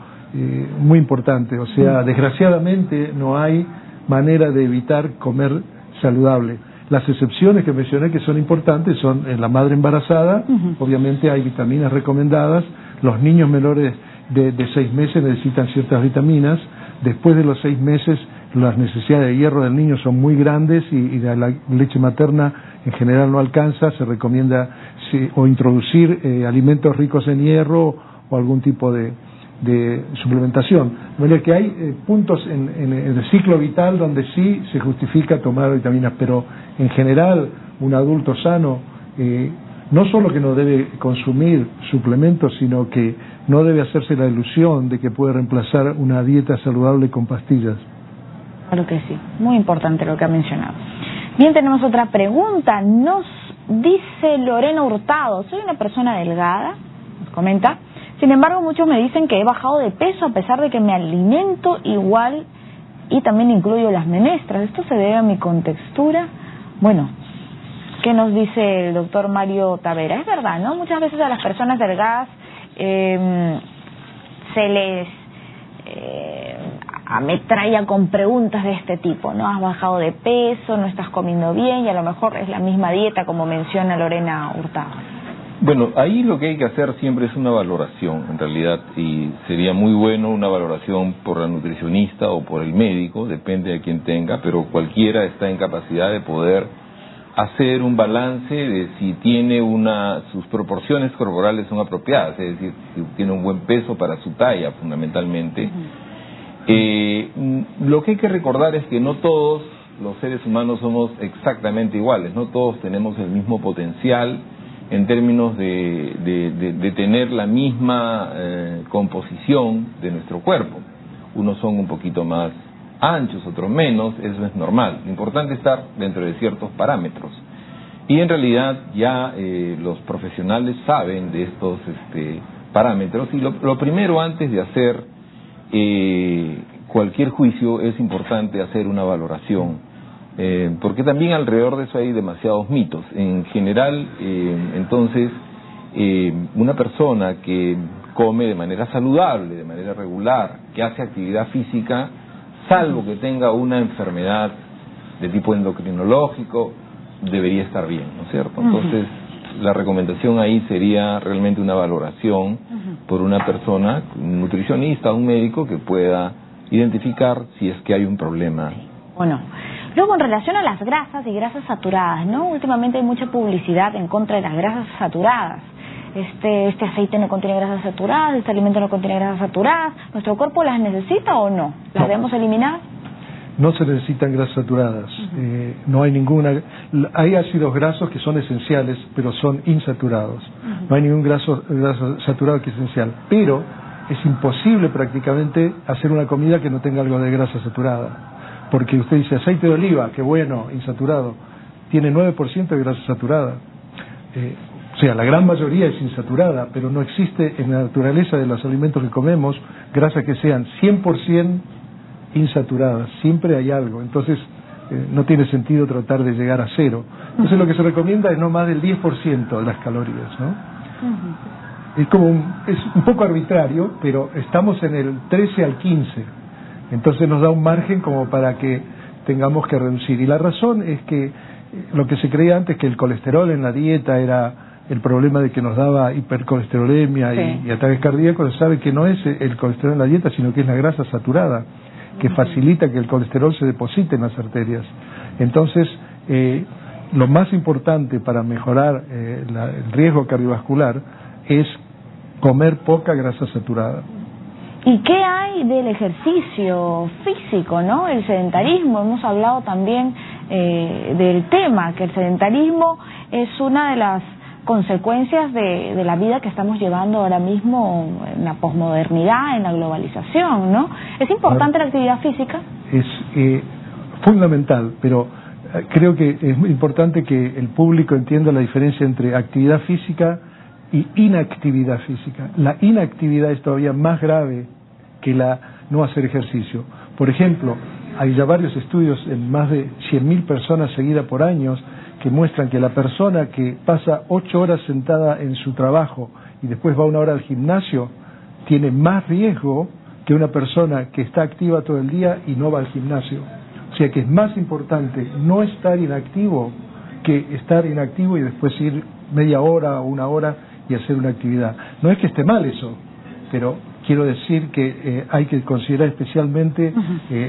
muy importante. O sea, desgraciadamente no hay manera de evitar comer saludable. Las excepciones que mencioné que son importantes son en la madre embarazada, obviamente hay vitaminas recomendadas, los niños menores de 6 meses necesitan ciertas vitaminas, después de los 6 meses las necesidades de hierro del niño son muy grandes y la leche materna en general no alcanza, se recomienda o introducir alimentos ricos en hierro o algún tipo de suplementación. De manera que hay puntos en el ciclo vital donde sí se justifica tomar vitaminas, pero en general un adulto sano no solo que no debe consumir suplementos, sino que no debe hacerse la ilusión de que puede reemplazar una dieta saludable con pastillas. Claro que sí, muy importante lo que ha mencionado. Bien, tenemos otra pregunta. Nos dice Lorena Hurtado: soy una persona delgada, nos comenta, sin embargo muchos me dicen que he bajado de peso a pesar de que me alimento igual y también incluyo las menestras. ¿Esto se debe a mi contextura? Bueno, ¿qué nos dice el doctor Mario Tavera? Es verdad, ¿no? Muchas veces a las personas delgadas se les ametralla con preguntas de este tipo, ¿no? Has bajado de peso, no estás comiendo bien, y a lo mejor es la misma dieta, como menciona Lorena Hurtado. Bueno, ahí lo que hay que hacer siempre es una valoración, en realidad, y sería muy bueno una valoración por la nutricionista o por el médico, depende de quién tenga, pero cualquiera está en capacidad de poder hacer un balance de si tiene sus proporciones corporales son apropiadas, es decir, si tiene un buen peso para su talla, fundamentalmente. Lo que hay que recordar es que no todos los seres humanos somos exactamente iguales, no todos tenemos el mismo potencial en términos de tener la misma composición de nuestro cuerpo. Unos son un poquito más anchos, otros menos, eso es normal. Lo importante es estar dentro de ciertos parámetros. Y en realidad ya los profesionales saben de estos parámetros, y lo primero, antes de hacer cualquier juicio, es importante hacer una valoración, porque también alrededor de eso hay demasiados mitos. En general, entonces, una persona que come de manera saludable, de manera regular, que hace actividad física, salvo que tenga una enfermedad de tipo endocrinológico, debería estar bien, ¿no es cierto? Entonces, la recomendación ahí sería realmente una valoración por una persona, un nutricionista, un médico que pueda identificar si es que hay un problema o no. Luego, en relación a las grasas y grasas saturadas, ¿no? Últimamente hay mucha publicidad en contra de las grasas saturadas. Este aceite no contiene grasas saturadas, este alimento no contiene grasas saturadas. ¿Nuestro cuerpo las necesita o no? ¿Las debemos eliminar? No se necesitan grasas saturadas. No hay ninguna. Hay ácidos grasos que son esenciales, pero son insaturados. No hay ningún graso saturado que es esencial. Pero es imposible prácticamente hacer una comida que no tenga algo de grasa saturada. Porque usted dice aceite de oliva, que bueno, insaturado, tiene 9% de grasa saturada. O sea, la gran mayoría es insaturada, pero no existe en la naturaleza de los alimentos que comemos grasas que sean 100% insaturadas. Siempre hay algo. Entonces, no tiene sentido tratar de llegar a cero. Entonces, lo que se recomienda es no más del 10% de las calorías, ¿no? Es un poco arbitrario, pero estamos en el 13 al 15. Entonces nos da un margen como para que tengamos que reducir. Y la razón es que lo que se creía antes, que el colesterol en la dieta era el problema de que nos daba hipercolesterolemia y ataques cardíacos, se sabe que no es el colesterol en la dieta, sino que es la grasa saturada, que facilita que el colesterol se deposite en las arterias. Entonces, lo más importante para mejorar el riesgo cardiovascular es comer poca grasa saturada. ¿Y qué hay del ejercicio físico, no? El sedentarismo, hemos hablado también del tema, que el sedentarismo es una de las consecuencias de la vida que estamos llevando ahora mismo en la posmodernidad, en la globalización, ¿no? ¿Es importante la actividad física? Es fundamental, pero creo que es muy importante que el público entienda la diferencia entre actividad física y inactividad física. La inactividad es todavía más grave que la no hacer ejercicio. Por ejemplo, hay ya varios estudios en más de 100.000 personas seguidas por años que muestran que la persona que pasa 8 horas sentada en su trabajo y después va 1 hora al gimnasio tiene más riesgo que una persona que está activa todo el día y no va al gimnasio. O sea que es más importante no estar inactivo que estar inactivo y después ir media hora o 1 hora y hacer una actividad. No es que esté mal eso, pero quiero decir que hay que considerar especialmente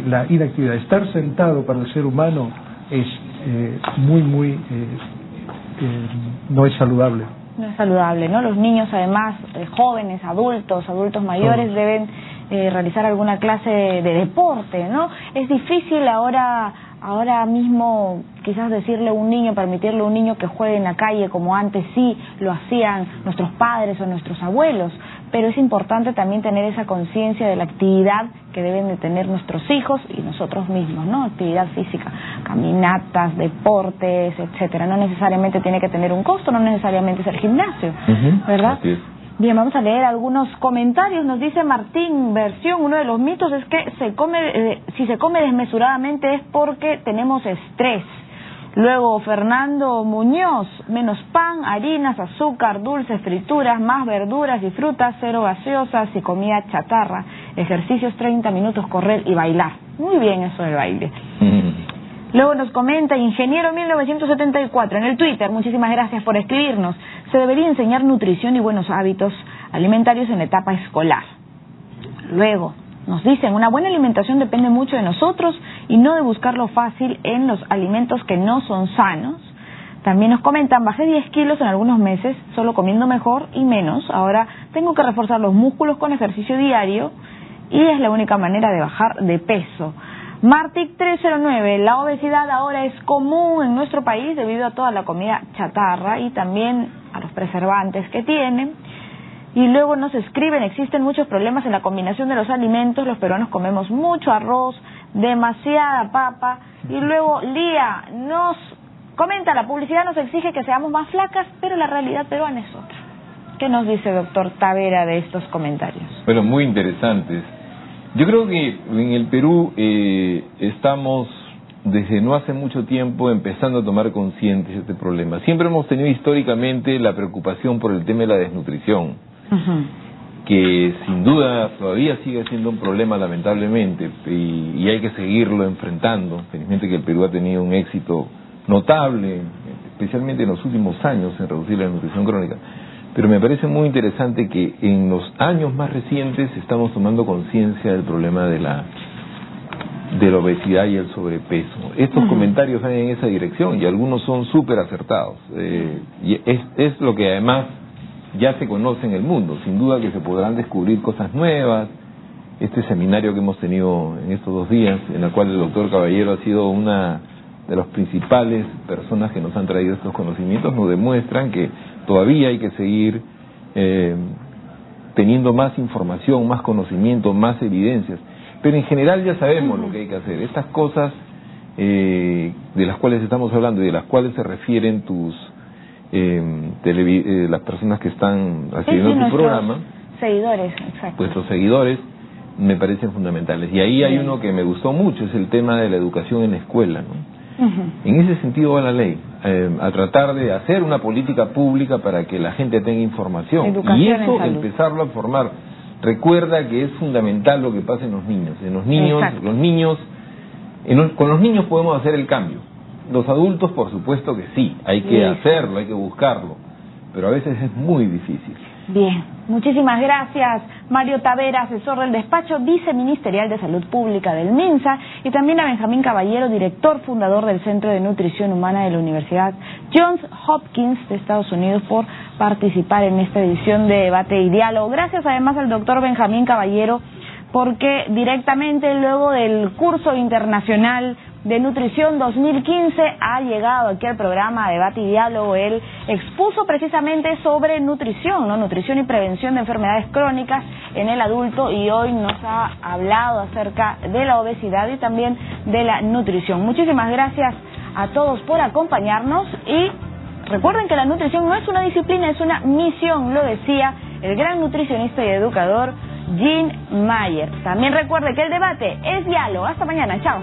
la inactividad. Estar sentado para el ser humano es no es saludable. No es saludable, ¿no? Los niños, además, jóvenes, adultos mayores, deben realizar alguna clase de deporte, ¿no? Es difícil ahora mismo quizás decirle a un niño, permitirle a un niño que juegue en la calle como antes sí lo hacían nuestros padres o nuestros abuelos, pero es importante también tener esa conciencia de la actividad que deben de tener nuestros hijos y nosotros mismos, ¿no? Actividad física, caminatas, deportes, etcétera. No necesariamente tiene que tener un costo, no necesariamente es el gimnasio, ¿verdad? Así es. Bien, vamos a leer algunos comentarios. Nos dice Martín Versión, uno de los mitos es que si se come desmesuradamente es porque tenemos estrés. Luego Fernando Muñoz, menos pan, harinas, azúcar, dulces, frituras, más verduras y frutas, 0 gaseosas y comida chatarra. Ejercicios 30 minutos, correr y bailar. Muy bien eso del baile. Luego nos comenta Ingeniero 1974 en el Twitter, muchísimas gracias por escribirnos. Se debería enseñar nutrición y buenos hábitos alimentarios en la etapa escolar. Luego nos dicen, una buena alimentación depende mucho de nosotros y no de buscar lo fácil en los alimentos que no son sanos. También nos comentan, bajé 10 kilos en algunos meses, solo comiendo mejor y menos. Ahora tengo que reforzar los músculos con ejercicio diario y es la única manera de bajar de peso. Martic 309, la obesidad ahora es común en nuestro país debido a toda la comida chatarra y también a los preservantes que tienen. Y luego nos escriben, existen muchos problemas en la combinación de los alimentos, los peruanos comemos mucho arroz, demasiada papa. Y luego Lía nos comenta, la publicidad nos exige que seamos más flacas, pero la realidad peruana es otra. ¿Qué nos dice doctor Tavera de estos comentarios? Bueno, muy interesantes. Yo creo que en el Perú estamos desde no hace mucho tiempo empezando a tomar conscientes de este problema. Siempre hemos tenido históricamente la preocupación por el tema de la desnutrición, que sin duda todavía sigue siendo un problema lamentablemente y hay que seguirlo enfrentando. Felizmente que el Perú ha tenido un éxito notable especialmente en los últimos años, en reducir la nutrición crónica. Pero me parece muy interesante que en los años más recientes estamos tomando conciencia del problema de la obesidad y el sobrepeso. Estos comentarios van en esa dirección y algunos son súper acertados. Y es lo que además ya se conoce en el mundo. Sin duda que se podrán descubrir cosas nuevas. Este seminario que hemos tenido en estos 2 días, en el cual el doctor Caballero ha sido una de las principales personas que nos han traído estos conocimientos, nos demuestran que todavía hay que seguir teniendo más información, más conocimiento, más evidencias. Pero en general ya sabemos lo que hay que hacer. Estas cosas de las cuales estamos hablando y de las cuales se refieren las personas que están recibiendo tu programa, seguidores, exacto. Vuestros seguidores, me parecen fundamentales. Y ahí hay uno que me gustó mucho, es el tema de la educación en la escuela, ¿no? En ese sentido va la ley, a tratar de hacer una política pública para que la gente tenga información. Educación y eso, en empezarlo a formar. Recuerda que es fundamental lo que pasa en los niños. Con los niños podemos hacer el cambio. Los adultos, por supuesto que sí, hay que hacerlo, hay que buscarlo, pero a veces es muy difícil. Bien, muchísimas gracias, Mario Tavera, asesor del despacho viceministerial de Salud Pública del MINSA, y también a Benjamín Caballero, director fundador del Centro de Nutrición Humana de la Universidad Johns Hopkins de Estados Unidos, por participar en esta edición de Debate y Diálogo. Gracias además al doctor Benjamín Caballero, porque directamente luego del curso internacional de Nutrición 2015 ha llegado aquí al programa Debate y Diálogo. Él expuso precisamente sobre nutrición, ¿no? Nutrición y prevención de enfermedades crónicas en el adulto, y hoy nos ha hablado acerca de la obesidad y también de la nutrición. Muchísimas gracias a todos por acompañarnos, y recuerden que la nutrición no es una disciplina, es una misión, lo decía el gran nutricionista y educador Gene Mayer. También recuerde que el debate es diálogo. Hasta mañana, chao.